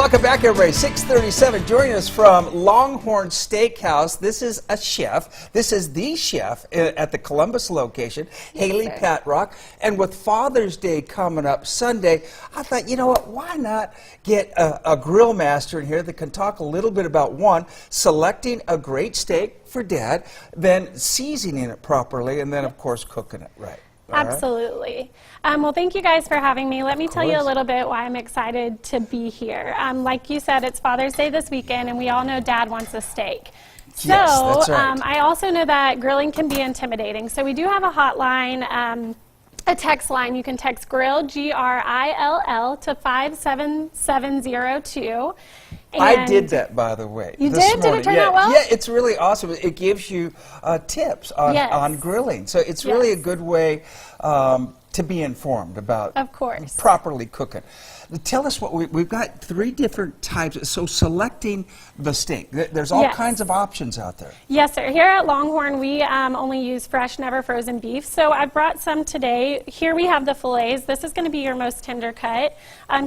Welcome back, everybody. 6:37. Joining us from LongHorn Steakhouse. This is a chef. This is the chef at the Columbus location, Haley Patrock. And with Father's Day coming up Sunday, I thought, you know what? Why not get a grill master in here that can talk a little bit about, one, selecting a great steak for Dad, then seasoning it properly, and then, of course, cooking it right. Absolutely. Well, thank you guys for having me. Let me tell you a little bit why I'm excited to be here. Like you said, it's Father's Day this weekend, and we all know Dad wants a steak. So Yes, that's right. I also know that grilling can be intimidating. So we do have a hotline, a text line. You can text GRILL, G-R-I-L-L, to 57702. I did that, by the way. You this did? morning. Did it turn out well? Yeah, it's really awesome. It gives you tips on grilling. So it's really a good way to be informed about properly cooking. Tell us what we've got. 3 different types. So selecting the steak. There's all kinds of options out there. Yes, sir. Here at LongHorn, we only use fresh, never frozen beef. So I brought some today. Here we have the fillets. This is going to be your most tender cut.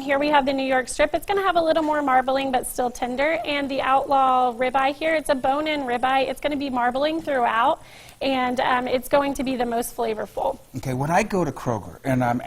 Here we have the New York strip. It's going to have a little more marbling, but still tender. And the outlaw ribeye here, it's a bone-in ribeye. It's going to be marbling throughout, and it's going to be the most flavorful. Okay, when I go to Kroger and I'm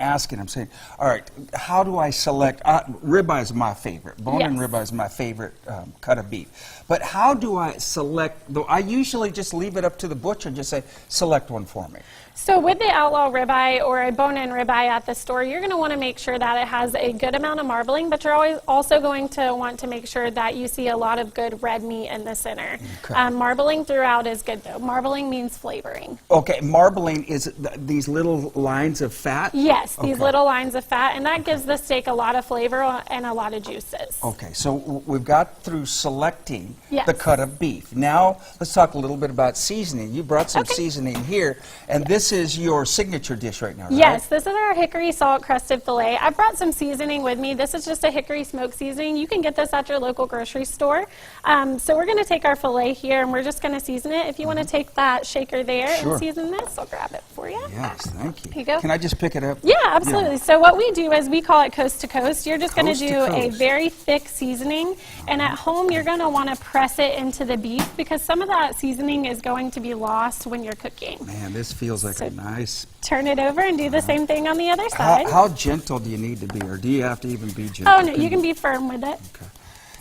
saying, all right, how do I select? Ribeye is my favorite. Bone-in ribeye is my favorite cut of beef. But how do I select? Though I usually just leave it up to the butcher and just say, select one for me. So with the outlaw ribeye or a bone-in ribeye at the store, you're going to want to make sure that it has a good amount of marbling, but you're always also going to want to make sure that you see a lot of good red meat in the center. Okay. Marbling throughout is good, though. Marbling means flavoring. Okay, marbling is these little lines of fat? Yes, these little lines of fat, and that gives the steak a lot of flavor and a lot of juices. Okay, so we've got through selecting the cut of beef. Now let's talk a little bit about seasoning. You brought some seasoning here, and this is your signature dish right now, right? Yes, this is our Hickory salt crusted filet. I brought some seasoning with me. This is just a Hickory smoke seasoning. You can get this at your local grocery store. So we're going to take our filet here, and we're just going to season it. If you want to take that shaker there and season this, I'll grab it for you. Yes, thank you. Here you go. Can I just pick it up? Yeah, absolutely. So what we do is we call it coast to coast. You're just going to do a very thick seasoning, and at home you're going to want to press it into the beef because some of that seasoning is going to be lost when you're cooking. Man, this feels like a nice... Turn it over and do the same thing on the other side. How gentle do you need to be, or do you have to even be gentle? Oh, no, you can be firm with it. Okay.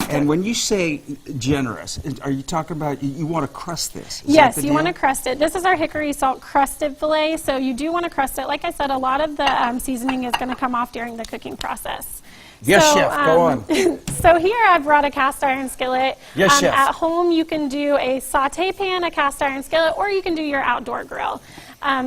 And when you say generous, are you talking about you want to crust this? Yes, you want to crust it. This is our Hickory salt crusted filet, so you do want to crust it. Like I said, a lot of the seasoning is going to come off during the cooking process. Yes, chef, go on. So here I've brought a cast iron skillet. Yes, chef. At home you can do a saute pan, a cast iron skillet, or you can do your outdoor grill.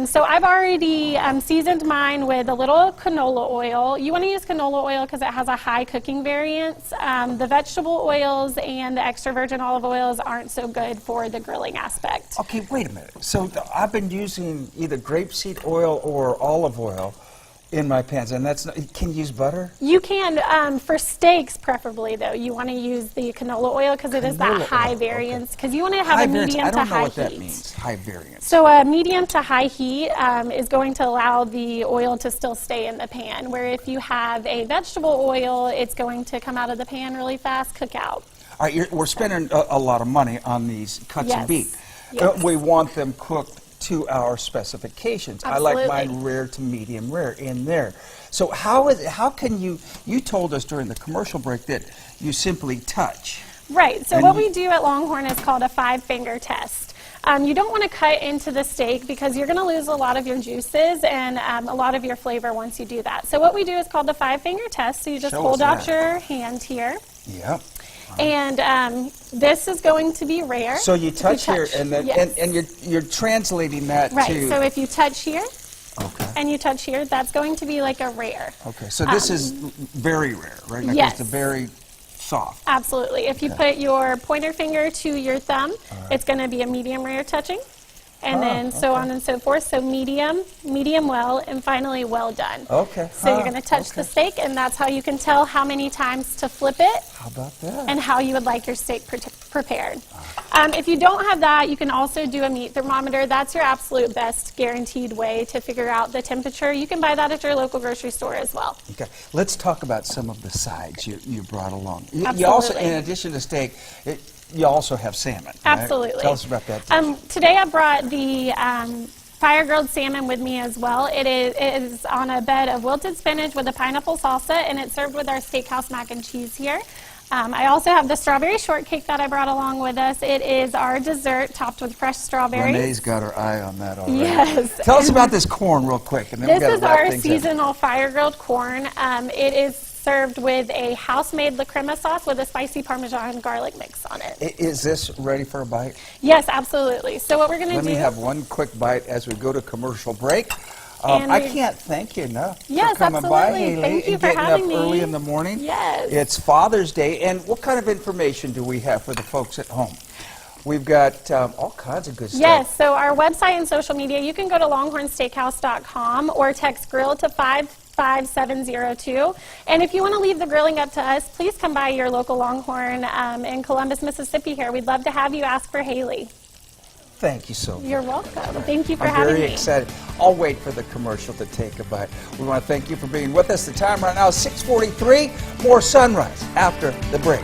So I've already seasoned mine with a little canola oil. You want to use canola oil because it has a high cooking variance. The vegetable oils and the extra virgin olive oils aren't so good for the grilling aspect. Okay, wait a minute. So I've been using either grapeseed oil or olive oil in my pans, and that's not, can you use butter? You can, for steaks preferably though, you want to use the canola oil because it is that high variance, because you want to have a medium to high heat. I don't know what that means, high variance. So a medium to high heat is going to allow the oil to still stay in the pan, where if you have a vegetable oil, it's going to come out of the pan really fast, cook out. All right, we're spending a lot of money on these cuts of beef. Yes. We want them cooked to our specifications. Absolutely. I like mine rare to medium rare in there. So how can you told us during the commercial break that you simply touch. Right, so what we do at LongHorn is called a 5-finger test. You don't want to cut into the steak because you're going to lose a lot of your juices and a lot of your flavor once you do that. So what we do is called the 5-finger test. So you just hold out your hand here. Yep. And this is going to be rare. So you touch here, and then and you're translating that to... So if you touch here, and you touch here, that's going to be like a rare. Okay, so this is very rare, right? Like yes. It's very soft. Absolutely. If you put your pointer finger to your thumb, it's going to be a medium rare touching. and then so on and so forth. So medium, medium well, and finally well done. Okay. So you're going to touch the steak, and that's how you can tell how many times to flip it. How about that? And how you would like your steak prepared. If you don't have that, you can also do a meat thermometer. That's your absolute best guaranteed way to figure out the temperature. You can buy that at your local grocery store as well. Okay, let's talk about some of the sides you brought along. Absolutely. You also, in addition to steak, you also have salmon. Right? Absolutely. Tell us about that too. Today I brought the fire-grilled salmon with me as well. It is on a bed of wilted spinach with a pineapple salsa, and it's served with our steakhouse mac and cheese here. I also have the strawberry shortcake that I brought along with us. It is our dessert topped with fresh strawberries. Renee's got her eye on that already. Yes. Tell us about this corn real quick. And then This is wrap our things up. seasonal fire-grilled corn. It is served with a house-made La Crema sauce with a spicy Parmesan garlic mix on it. Is this ready for a bite? Yes, absolutely. So what we're going to do... Let me have one quick bite as we go to commercial break. And I can't thank you enough Yes, for coming by, absolutely. Haley, Thank you and for getting having up me. early in the morning. Yes. It's Father's Day, and what kind of information do we have for the folks at home? We've got all kinds of good stuff. Yes, so our website and social media, you can go to longhornsteakhouse.com or text grill to 55702. And if you want to leave the grilling up to us, please come by your local Longhorn in Columbus, Mississippi here. We'd love to have you. Ask for Haley. Thank you so much. You're welcome. Thank you for I'm having me. very excited. I'll wait for the commercial to take a bite. We want to thank you for being with us. The time right now is 6:43. More Sunrise after the break.